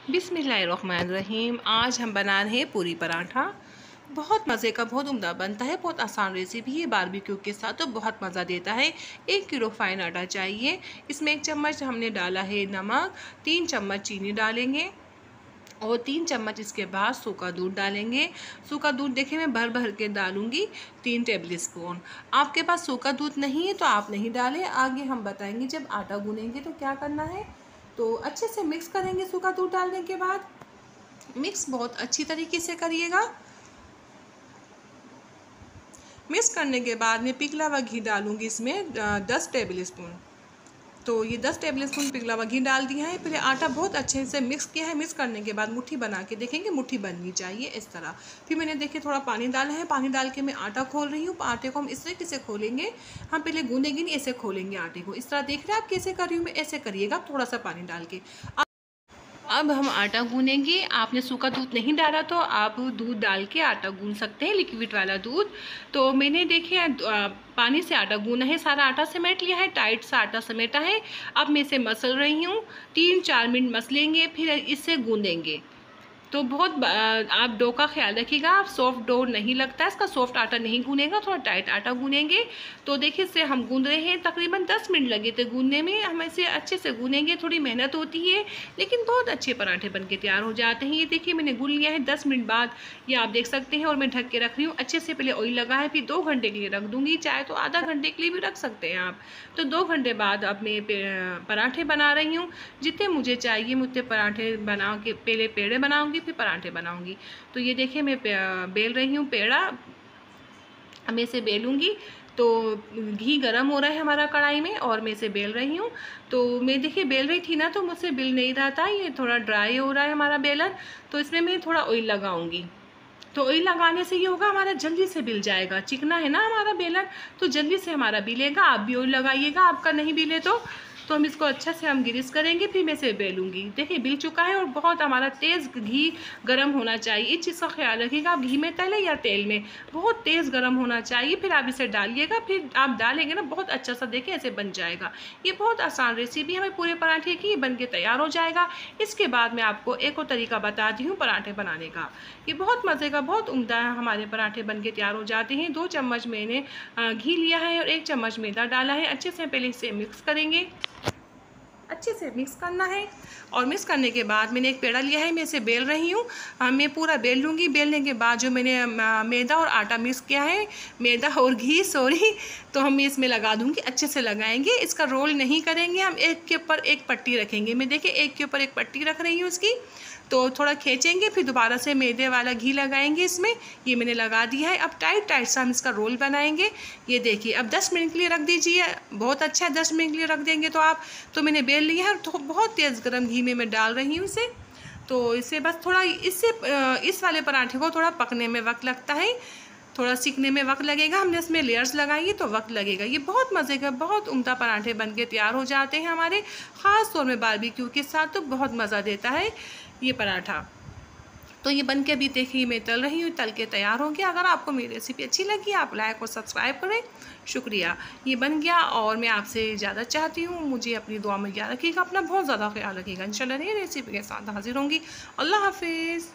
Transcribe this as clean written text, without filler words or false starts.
बिस्मिल्लाहिर्रहमानिर्रहीम। आज हम बना रहे हैं पूरी पराठा। बहुत मज़े का, बहुत उम्दा बनता है, बहुत आसान रेसिपी है। बारबेक्यू के साथ तो बहुत मज़ा देता है। 1 किलो फाइन आटा चाहिए। इसमें 1 चम्मच हमने डाला है नमक, 3 चम्मच चीनी डालेंगे और 3 चम्मच इसके बाद सूखा दूध डालेंगे। सूखा दूध देखिए मैं भर भर के डालूँगी, 3 टेबल स्पून। आपके पास सूखा दूध नहीं है तो आप नहीं डालें, आगे हम बताएंगे जब आटा गूनेंगे तो क्या करना है। तो अच्छे से मिक्स करेंगे। सूखा दूध डालने के बाद मिक्स बहुत अच्छी तरीके से करिएगा। मिक्स करने के बाद मैं पिघला हुआ घी डालूंगी इसमें 10 टेबल स्पून। तो ये 10 टेबल स्पून पिघला हुआ घी डाल दिया है। पहले आटा बहुत अच्छे से मिक्स किया है। मिक्स करने के बाद मुट्ठी बना के देखेंगे, मुट्ठी बननी चाहिए इस तरह। फिर मैंने देखिए थोड़ा पानी डाला है। पानी डाल के मैं आटा खोल रही हूँ। आटे को हम इस तरीके से खोलेंगे, हम पहले गूंदेंगे नहीं, ऐसे खोलेंगे आटे को। इस तरह देख रहे हैं आप कैसे कर रही हूँ मैं, ऐसे करिएगा थोड़ा सा पानी डाल के। अब हम आटा गूनेंगे। आपने सूखा दूध नहीं डाला तो आप दूध डाल के आटा गून सकते हैं, लिक्विड वाला दूध। तो मैंने देखिए पानी से आटा गूना है, सारा आटा समेट लिया है, टाइट सा आटा समेटा है। अब मैं इसे मसल रही हूँ। 3-4 मिनट मसलेंगे, फिर इसे गूंदेंगे। तो बहुत आप डो का ख्याल रखिएगा, आप सॉफ्ट डो नहीं लगता है, इसका सॉफ्ट आटा नहीं गूनेगा, थोड़ा टाइट आटा गूनेंगे। तो देखिए इसे हम गूंद रहे हैं, तकरीबन 10 मिनट लगे थे गूंदने में। हम इसे अच्छे से गूनेंगे, थोड़ी मेहनत होती है लेकिन बहुत अच्छे पराठे बन के तैयार हो जाते हैं। ये देखिए मैंने गून लिया है 10 मिनट बाद, ये आप देख सकते हैं। और मैं ढक के रख रही हूँ अच्छे से। पहले ऑयल लगा है, फिर 2 घंटे के लिए रख दूँगी, चाहे तो आधा घंटे के लिए भी रख सकते हैं आप। तो 2 घंटे बाद अब मैं पराठे बना रही हूँ। जितने मुझे चाहिए मैं उतने पराठे बना के पहले पेड़े बनाऊँगी, फिर पराठे बनाऊंगी। तो ये देखिए मैं बेल रही हूँ पेड़ा, मैं इसे बेलूँगी। तो घी गरम हो रहा है हमारा कढ़ाई में और मैं इसे बेल रही हूँ। तो मैं देखिए बेल रही थी ना, तो मुझसे बेल नहीं रहा था, ये थोड़ा ड्राई हो रहा है हमारा बेलन। तो इसमें मैं थोड़ा ऑयल लगाऊंगी। तो ऑयल लगाने से ये होगा हमारा जल्दी से बिल जाएगा। चिकना है ना हमारा बेलन, तो जल्दी से हमारा बिलेगा। आप भी ऑयल लगाइएगा, आपका नहीं बिले तो हम इसको अच्छा से हम ग्रीस करेंगे, फिर मैं इसे बेलूँगी। देखिए बिल चुका है और बहुत हमारा तेज़ घी गर्म होना चाहिए। इस चीज़ का ख्याल रखिएगा, आप घी में तलें या तेल में, बहुत तेज़ गर्म होना चाहिए। फिर आप इसे डालिएगा, फिर आप डालेंगे ना बहुत अच्छा सा देखिए ऐसे बन जाएगा। ये बहुत आसान रेसिपी है हमें पूरे पराठे की, बन के तैयार हो जाएगा। इसके बाद मैं आपको एक और तरीका बताती हूँ पराठे बनाने का। ये बहुत मज़े का, बहुत उम्दा है, हमारे पराठे बन के तैयार हो जाते हैं। 2 चम्मच मैंने घी लिया है और 1 चम्मच मैदा डाला है। अच्छे से पहले इसे मिक्स करेंगे, अच्छे से मिक्स करना है। और मिक्स करने के बाद मैंने एक पेड़ा लिया है, मैं इसे बेल रही हूँ। मैं पूरा बेल लूँगी। बेलने के बाद जो मैंने मैदा और आटा मिक्स किया है, मैदा और घी सॉरी, तो हम इसमें लगा दूँगी, अच्छे से लगाएंगे। इसका रोल नहीं करेंगे, हम एक के ऊपर एक पट्टी रखेंगे। मैं देखिए एक के ऊपर एक पट्टी रख रही हूँ इसकी। तो थोड़ा खींचेंगे, फिर दोबारा से मैदे वाला घी लगाएंगे इसमें। ये मैंने लगा दिया है। अब टाइट टाइट सा हम इसका रोल बनाएंगे। ये देखिए अब 10 मिनट के लिए रख दीजिए, बहुत अच्छा है 10 मिनट के लिए रख देंगे तो आप। तो मैंने बेल लिया है और तो बहुत तेज़ गर्म घी में मैं डाल रही हूँ इसे। तो इसे बस थोड़ा इस वाले पराठे को थोड़ा पकने में वक्त लगता है, थोड़ा सीखने में वक्त लगेगा। हमने इसमें लेयर्स लगाई तो वक्त लगेगा। ये बहुत मज़े का, बहुत उम्दा पराठे बन के तैयार हो जाते हैं हमारे, ख़ास तौर में बारबेक्यू के साथ तो बहुत मज़ा देता है ये पराठा। तो ये बन के अभी देखिए मैं तल रही हूँ, तल के तैयार हो गया। अगर आपको मेरी रेसिपी अच्छी लगी आप लाइक और सब्सक्राइब करें, शुक्रिया। ये बन गया और मैं आपसे ज़्यादा चाहती हूँ मुझे अपनी दुआ में याद रखिएगा, अपना बहुत ज़्यादा ख्याल रखिएगा। इंशाल्लाह नई रेसिपी के साथ हाजिर होंगी। अल्लाह हाफिज़।